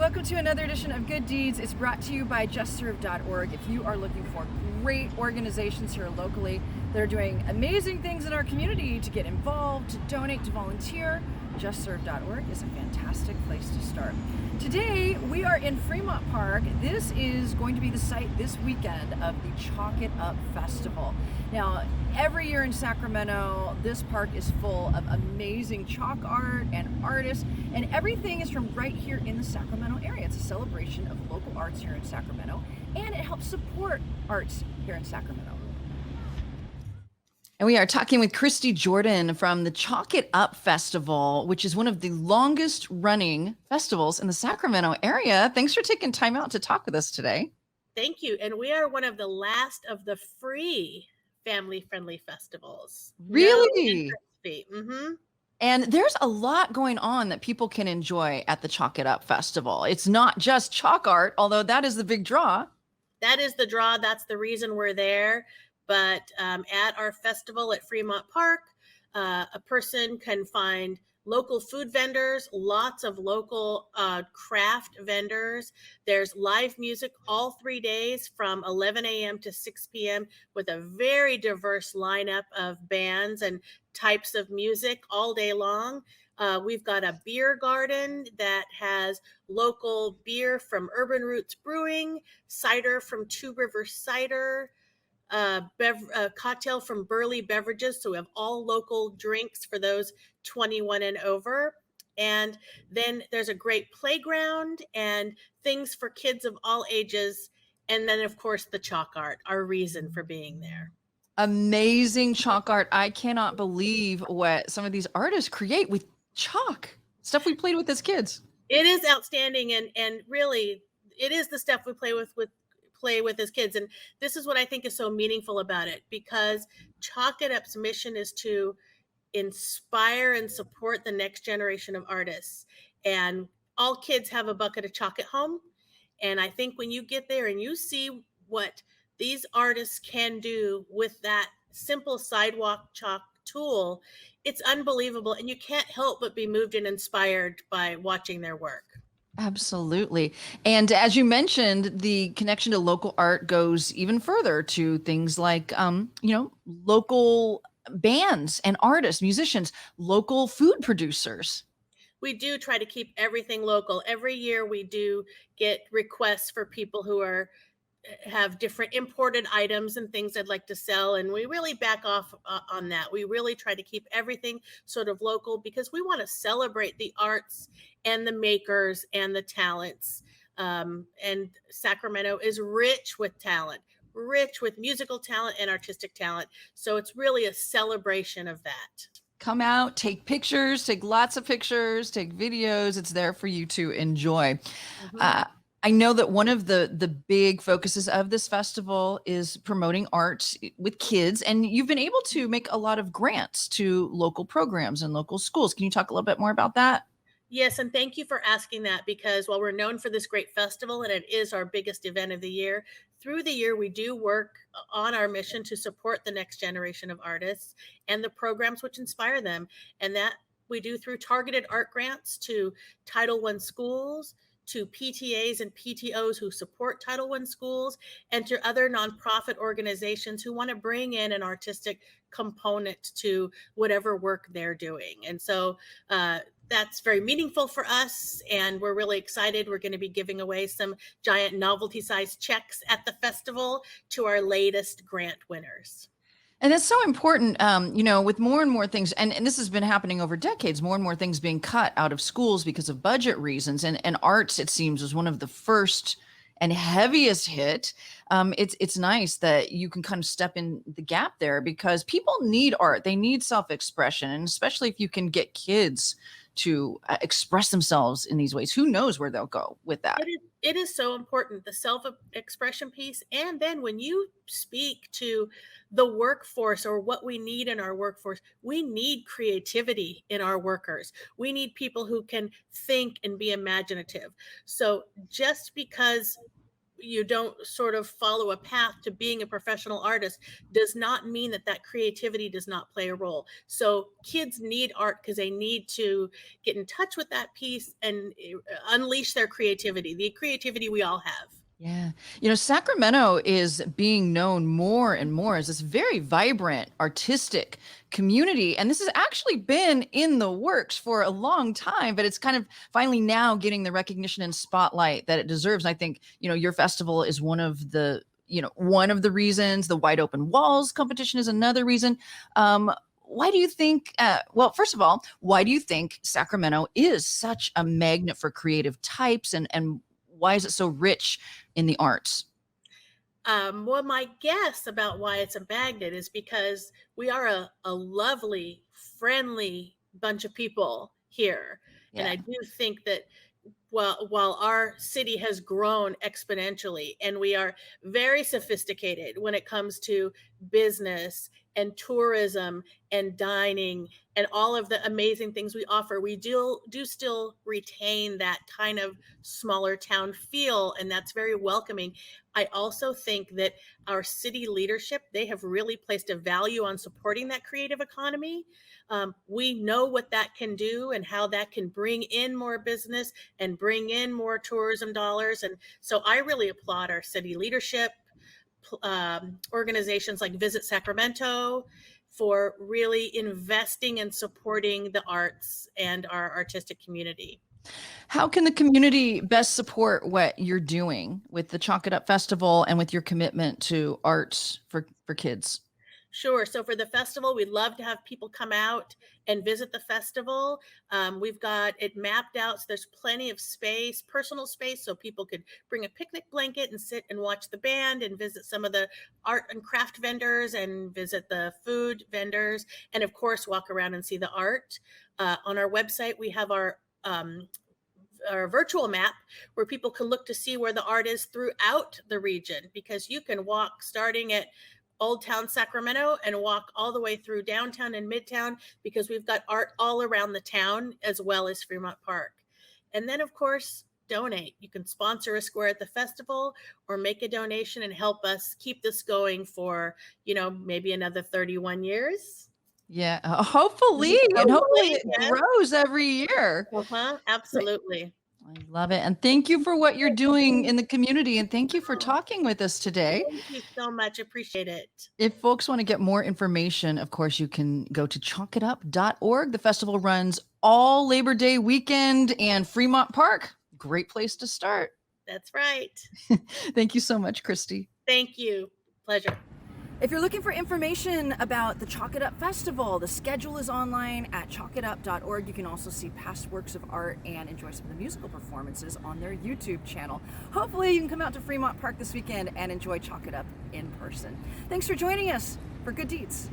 welcome to another edition of Good Deeds. It's brought to you by justserve.org. If you are looking for great organizations here locally that are doing amazing things in our community to get involved, to donate, to volunteer, justserve.org is a fantastic place to start. Today, we are in Fremont Park. This is going to be the site this weekend of the Chalk It Up Festival. Now, every year in Sacramento, this park is full of amazing chalk art and artists, and everything is from right here in the Sacramento area. It's a celebration of local arts here in Sacramento, and it helps support arts here in Sacramento. And we are talking with Christy Jordan from the Chalk It Up Festival, which is one of the longest running festivals in the Sacramento area. Thanks for taking time out to talk with us today. Thank you. And we are one of the last of the free family-friendly festivals. Really? Mm-hmm. And there's a lot going on that people can enjoy at the Chalk It Up Festival. It's not just chalk art, although that is the big draw. That is the draw. That's the reason we're there. But at our festival at Fremont Park, a person can find local food vendors, lots of local craft vendors. There's live music all 3 days from 11 a.m. to 6 p.m. with a very diverse lineup of bands and types of music all day long. We've got a beer garden that has local beer from Urban Roots Brewing, cider from Two Rivers Cider, cocktail from Burley Beverages. So we have all local drinks for those 21 and over. And then there's a great playground and things for kids of all ages. And then, of course, the chalk art, our reason for being there. Amazing chalk art. I cannot believe what some of these artists create with chalk, stuff we played with as kids. It is outstanding. And really, it is the stuff we play with as kids. And this is what I think is so meaningful about it, because Chalk It Up's mission is to inspire and support the next generation of artists. And all kids have a bucket of chalk at home. And I think when you get there and you see what these artists can do with that simple sidewalk chalk tool, it's unbelievable. And you can't help but be moved and inspired by watching their work. Absolutely. And as you mentioned, the connection to local art goes even further to things like, local bands and artists, musicians, local food producers. We do try to keep everything local. Every year we do get requests for people who have different imported items and things I'd like to sell. And we really back off on that. We really try to keep everything sort of local because we want to celebrate the arts and the makers and the talents. And Sacramento is rich with talent, rich with musical talent and artistic talent. So it's really a celebration of that. Come out, take pictures, take lots of pictures, take videos. It's there for you to enjoy. Mm-hmm. I know that one of the big focuses of this festival is promoting art with kids, and you've been able to make a lot of grants to local programs and local schools. Can you talk a little bit more about that? Yes, and thank you for asking that, because while we're known for this great festival and it is our biggest event of the year, through the year we do work on our mission to support the next generation of artists and the programs which inspire them. And that we do through targeted art grants to Title I schools, to PTAs and PTOs who support Title I schools, and to other nonprofit organizations who want to bring in an artistic component to whatever work they're doing. And so that's very meaningful for us, and we're really excited. We're going to be giving away some giant novelty-sized checks at the festival to our latest grant winners. And that's so important, with more and more things, and this has been happening over decades, more and more things being cut out of schools because of budget reasons. And arts, it seems, was one of the first and heaviest hit. It's nice that you can kind of step in the gap there, because people need art. They need self-expression. And especially if you can get kids to express themselves in these ways, who knows where they'll go with that. It is so important, the self-expression piece. And then when you speak to the workforce or what we need in our workforce, we need creativity in our workers. We need people who can think and be imaginative. So just because you don't sort of follow a path to being a professional artist does not mean that that creativity does not play a role. So kids need art because they need to get in touch with that piece and unleash their creativity, the creativity we all have. Yeah. Sacramento is being known more and more as this very vibrant, artistic community. And this has actually been in the works for a long time, but it's kind of finally now getting the recognition and spotlight that it deserves. And I think, your festival is one of the reasons. The Wide Open Walls competition is another reason. Why do you think, well, first of all, why do you think Sacramento is such a magnet for creative types, and why is it so rich in the arts? Well, my guess about why it's a magnet is because we are a lovely, friendly bunch of people here. And Yeah. I do think that while our city has grown exponentially and we are very sophisticated when it comes to business and tourism and dining and all of the amazing things we offer, we do still retain that kind of smaller town feel, and that's very welcoming. I also think that our city leadership, they have really placed a value on supporting that creative economy. We know what that can do and how that can bring in more business and bring in more tourism dollars. And so I really applaud our city leadership, organizations like Visit Sacramento, for really investing and supporting the arts and our artistic community. How can the community best support what you're doing with the Chalk It Up Festival and with your commitment to arts for kids? Sure. So for the festival, we'd love to have people come out and visit the festival. We've got it mapped out, so there's plenty of space, personal space, so people could bring a picnic blanket and sit and watch the band and visit some of the art and craft vendors and visit the food vendors, and of course, walk around and see the art. On our website, we have our virtual map where people can look to see where the art is throughout the region, because you can walk starting at Old Town Sacramento and walk all the way through downtown and midtown, because we've got art all around the town as well as Fremont Park. And then, of course, donate. You can sponsor a square at the festival or make a donation and help us keep this going for, maybe another 31 years. Yeah, hopefully, and hopefully Hopefully, it yes. grows every year. Uh-huh, absolutely. I love it. And thank you for what you're doing in the community. And thank you for talking with us today. Thank you so much. Appreciate it. If folks want to get more information, of course, you can go to chalkitup.org. The festival runs all Labor Day weekend, and Fremont Park, great place to start. That's right. Thank you so much, Christy. Thank you. Pleasure. If you're looking for information about the Chalk It Up Festival, the schedule is online at chalkitup.org. You can also see past works of art and enjoy some of the musical performances on their YouTube channel. Hopefully you can come out to Fremont Park this weekend and enjoy Chalk It Up in person. Thanks for joining us for Good Deeds.